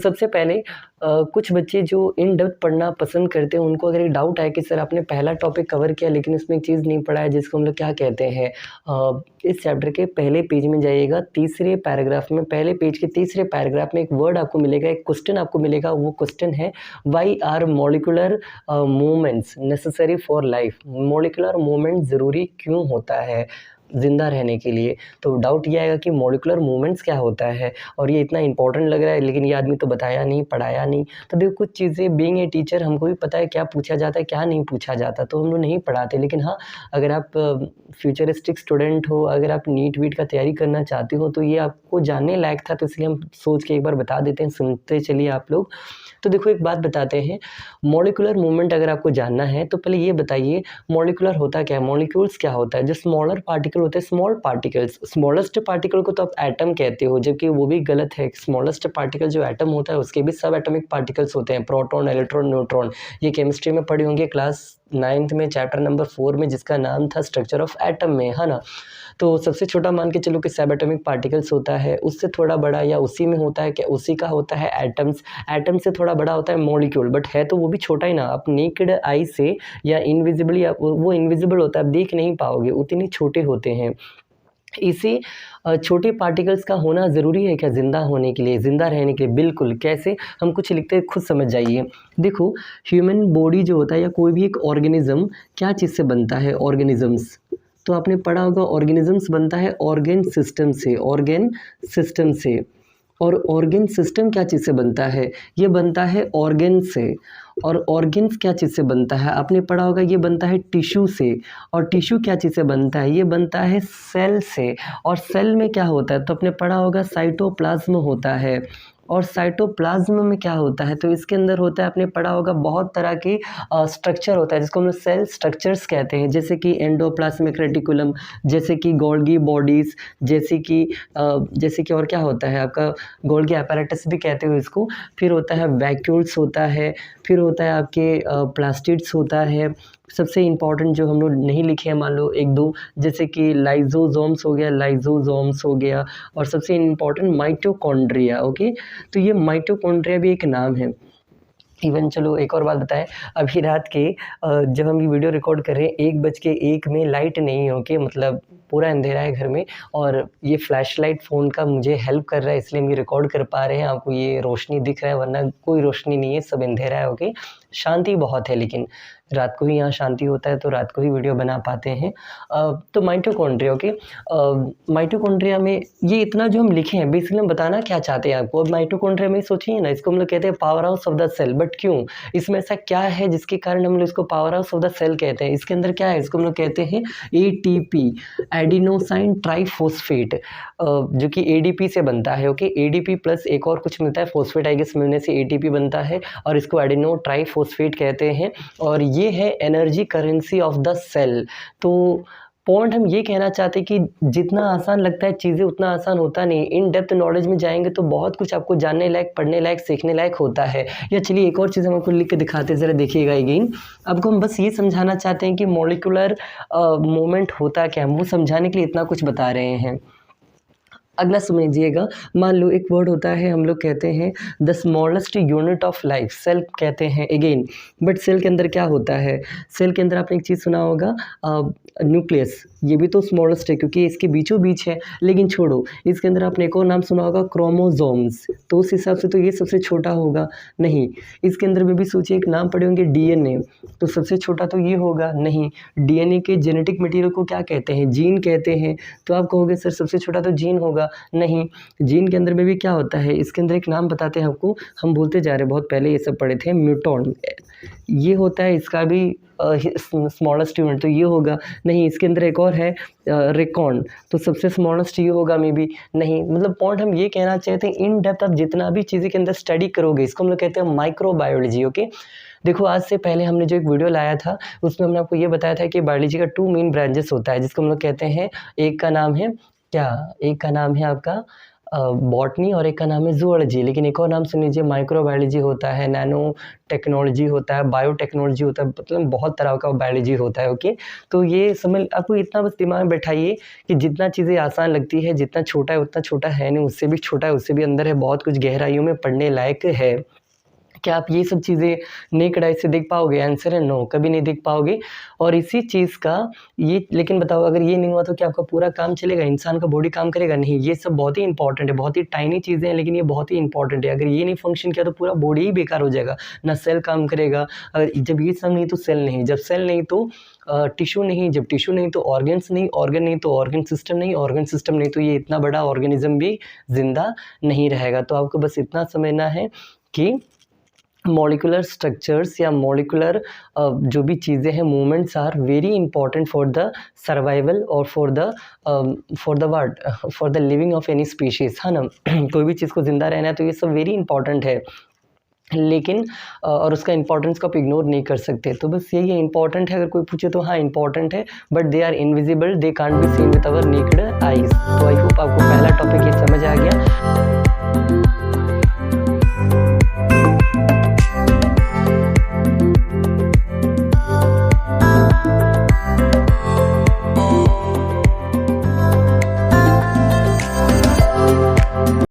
सबसे पहले कुछ बच्चे जो इन डेप्थ पढ़ना पसंद करते हैं उनको अगर एक डाउट आए कि सर आपने पहला टॉपिक कवर किया लेकिन उसमें एक चीज़ नहीं पढ़ा है जिसको हम लोग क्या कहते हैं, इस चैप्टर के पहले पेज में जाइएगा, तीसरे पैराग्राफ में, पहले पेज के तीसरे पैराग्राफ में एक वर्ड आपको मिलेगा, एक क्वेश्चन आपको मिलेगा। वो क्वेश्चन है why are molecular movements necessary for life. Molecular movement ज़रूरी क्यों होता है ज़िंदा रहने के लिए। तो डाउट ये आएगा कि मॉलिकुलर मूवमेंट्स क्या होता है और ये इतना इंपॉर्टेंट लग रहा है लेकिन ये आदमी तो बताया नहीं, पढ़ाया नहीं। तो देखो कुछ चीज़ें बीइंग ए टीचर हमको भी पता है क्या पूछा जाता है क्या नहीं पूछा जाता, तो हम लोग नहीं पढ़ाते। लेकिन हाँ, अगर आप फ्यूचरिस्टिक स्टूडेंट हो, अगर आप नीट वीट का तैयारी करना चाहते हो तो ये आपको जानने लायक था, तो इसलिए हम सोच के एक बार बता देते हैं, सुनते चलिए आप लोग। तो देखो एक बात बताते हैं, मॉलिकुलर मूवमेंट अगर आपको जानना है तो पहले ये बताइए मॉलिकुलर होता क्या है, मॉलिक्यूल्स क्या होता है। जो स्मॉलर पार्टिकल होते हैं, स्मॉल पार्टिकल्स, स्मॉलेस्ट पार्टिकल को तो आप एटम कहते हो, जबकि वो भी गलत है। स्मॉलेस्ट पार्टिकल जो एटम होता है उसके भी सब एटॉमिक पार्टिकल्स होते हैं, प्रोटॉन, इलेक्ट्रॉन, न्यूट्रॉन। ये केमिस्ट्री में पढ़े होंगे क्लास 9th में, चैप्टर नंबर 4 में, जिसका नाम था स्ट्रक्चर ऑफ एटम में, है ना। तो सबसे छोटा मान के चलो कि सब एटॉमिक पार्टिकल्स होता है, उससे थोड़ा बड़ा या उसी में होता है क्या, उसी का होता है एटम्स, एटम से थोड़ा बड़ा होता है मॉलिक्यूल, बट है तो वो भी छोटा ही ना। आप नेकेड आई से या इनविजिबली, वो इनविजिबल होता है, आप देख नहीं पाओगे, उतने छोटे होते हैं। इसी छोटे पार्टिकल्स का होना ज़रूरी है क्या ज़िंदा होने के लिए, ज़िंदा रहने के लिए? बिल्कुल। कैसे? हम कुछ लिखते हैं, खुद समझ जाइए। देखो ह्यूमन बॉडी जो होता है या कोई भी एक ऑर्गेनिज्म क्या चीज़ से बनता है? ऑर्गेनिजम्स, तो आपने पढ़ा होगा ऑर्गेनिजम्स बनता है ऑर्गेन सिस्टम से, ऑर्गेन सिस्टम से। और ऑर्गेन सिस्टम क्या चीज़ से बनता है? ये बनता है ऑर्गेन से। और ऑर्गेन्स क्या चीज़ से बनता है? आपने पढ़ा होगा ये बनता है टिश्यू से। और टिश्यू क्या चीज़ से बनता है? ये बनता है सेल से। और सेल में क्या होता है? तो आपने पढ़ा होगा साइटोप्लाज्म होता है। और साइटोप्लाज्म में क्या होता है? तो इसके अंदर होता है, आपने पढ़ा होगा बहुत तरह के स्ट्रक्चर होता है जिसको हम लोग सेल स्ट्रक्चर्स कहते हैं, जैसे कि एंडोप्लाज्मिक रेटिकुलम, जैसे कि गोल्गी बॉडीज़, जैसे कि और क्या होता है आपका, गोल्गी apparatus भी कहते हो इसको। फिर होता है वैक्यूल्स होता है, फिर होता है आपके प्लास्टिड्स होता है। सबसे इम्पॉर्टेंट जो हम लोग नहीं लिखे हैं मान लो एक दो, जैसे कि लाइजोसोम्स हो गया, लाइजोसोम्स हो गया, और सबसे इम्पॉर्टेंट माइटोकॉन्ड्रिया। ओके, तो ये माइटोकॉन्ड्रिया भी एक नाम है। इवन चलो एक और बात बताएं, अभी रात के जब हम ये वीडियो रिकॉर्ड कर रहे हैं 1:01 में लाइट नहीं है। ओके, मतलब पूरा अंधेरा है घर में, और ये फ्लैश लाइट फ़ोन का मुझे हेल्प कर रहा है, इसलिए हम ये रिकॉर्ड कर पा रहे हैं। आपको ये रोशनी दिख रहा है, वरना कोई रोशनी नहीं है, सब अंधेरा है। ओके, शांति बहुत है, लेकिन रात को ही यहाँ शांति होता है तो रात को ही वीडियो बना पाते हैं। तो माइटोकॉन्ड्रिया, ओके, माइटोकॉन्ड्रिया में ये इतना जो हम लिखे हैं बेसिकली हम बताना क्या चाहते हैं आपको। अब माइटोकॉन्ड्रिया में सोचिए ना, इसको हम लोग कहते हैं power house of the cell, but क्यों? इसमें ऐसा क्या है जिसके कारण हम लोग इसको power house of the cell कहते हैं? इसके अंदर क्या है? इसको हम लोग कहते हैं ATP, एडिनोसाइन ट्राइफॉस्फेट, जो कि ADP से बनता है। ओके, ADP प्लस एक और कुछ मिलता है, फॉस्फेट आई गेस मिलने से ATP बनता है, और इसको एडिनो ट्राइफॉस्फेट कहते हैं। और ये है energy currency of the cell. तो पॉइंट हम ये कहना चाहते हैं कि जितना आसान लगता है चीज़ें उतना आसान होता नहीं। इन डेप्थ नॉलेज में जाएंगे तो बहुत कुछ आपको जानने लायक, पढ़ने लायक, सीखने लायक होता है। या चलिए एक और चीज़ हम आपको लिख के दिखाते हैं, ज़रा देखिएगा अगेन। आपको हम बस ये समझाना चाहते हैं कि मॉलिकुलर मूवमेंट होता क्या है, हम वो समझाने के लिए इतना कुछ बता रहे हैं। अगला समझिएगा, मान लो एक वर्ड होता है, हम लोग कहते हैं the smallest unit of life, cell कहते हैं अगेन। बट सेल के अंदर क्या होता है? सेल के अंदर आपने एक चीज़ सुना होगा, न्यूक्लियस, ये भी तो स्मॉलेस्ट है क्योंकि इसके बीचों बीच है। लेकिन छोड़ो, इसके अंदर आपने एक और नाम सुना होगा, क्रोमोसोम्स, तो उस हिसाब से तो ये सबसे छोटा होगा नहीं। इसके अंदर में भी सोचिए एक नाम पढ़े होंगे DNA, तो सबसे छोटा तो ये होगा नहीं। DNA के जेनेटिक मटेरियल को क्या कहते हैं? जीन कहते हैं। तो आप कहोगे सर सबसे छोटा तो जीन होगा, नहीं। जीन के अंदर में भी क्या होता है? इसके अंदर एक नाम बताते हैं आपको, हम बोलते जा रहे हैं, बहुत पहले ये सब पढ़े थे, म्यूटॉन, ये होता है, इसका भी स्मॉलेस्ट यूनिट तो ये होगा नहीं। इसके अंदर एक और है रेकॉन, तो सबसे स्मॉलेस्ट ये होगा मे बी नहीं। मतलब पॉइंट हम ये कहना चाहते हैं, इन डेप्थ आप जितना भी चीज़ें के अंदर स्टडी करोगे, इसको हम लोग कहते हैं माइक्रोबायोलॉजी। ओके, देखो आज से पहले हमने जो एक वीडियो लाया था उसमें हमने आपको ये बताया था कि बायोलॉजी का 2 मेन ब्रांचेस होता है, जिसको हम लोग कहते हैं, एक का नाम है क्या? एक का नाम है आपका बॉटनी और एक का नाम है ज़ूलॉजी, लेकिन एक और नाम सुन लीजिए, माइक्रोबायोलॉजी होता है, नैनो टेक्नोलॉजी होता है, बायोटेक्नोलॉजी होता है, मतलब बहुत तरह का बायोलॉजी होता है, ओके। तो ये समझ आपको इतना बस दिमाग में बैठाइए कि जितना चीज़ें आसान लगती है, जितना छोटा है उतना छोटा है नहीं, उससे भी छोटा है, उससे भी अंदर है, बहुत कुछ गहराइयों में पढ़ने लायक है। क्या आप ये सब चीज़ें नेक्ड आई से देख पाओगे? आंसर है नो, कभी नहीं देख पाओगे। और इसी चीज़ का ये, लेकिन बताओ अगर ये नहीं हुआ तो क्या आपका पूरा काम चलेगा? इंसान का बॉडी काम करेगा? नहीं। ये सब बहुत ही इंपॉर्टेंट है, बहुत ही टाइनी चीज़ें हैं, लेकिन ये बहुत ही इंपॉर्टेंट है। अगर ये नहीं फंक्शन किया तो पूरा बॉडी ही बेकार हो जाएगा, ना सेल काम करेगा। अगर जब ये सब नहीं तो सेल नहीं, जब सेल नहीं तो टिश्यू नहीं, जब टिश्यू नहीं तो ऑर्गन्स नहीं, ऑर्गन नहीं तो ऑर्गन सिस्टम नहीं, ऑर्गन सिस्टम नहीं तो ये इतना बड़ा ऑर्गेनिज्म भी ज़िंदा नहीं रहेगा। तो आपको बस इतना समझना है कि मॉलिक्यूलर स्ट्रक्चर्स या मॉलिक्यूलर जो भी चीज़ें हैं, movements are very important for the survival और for the living of any species, है ना। कोई भी चीज़ को ज़िंदा रहना है तो ये सब वेरी इंपॉर्टेंट है, लेकिन और उसका इंपॉर्टेंस को आप इग्नोर नहीं कर सकते। तो बस यही है, इंपॉर्टेंट है, अगर कोई पूछे तो हाँ इंपॉर्टेंट है, but they are invisible, they can't be seen with our naked eyes. तो आई होप आपको पहला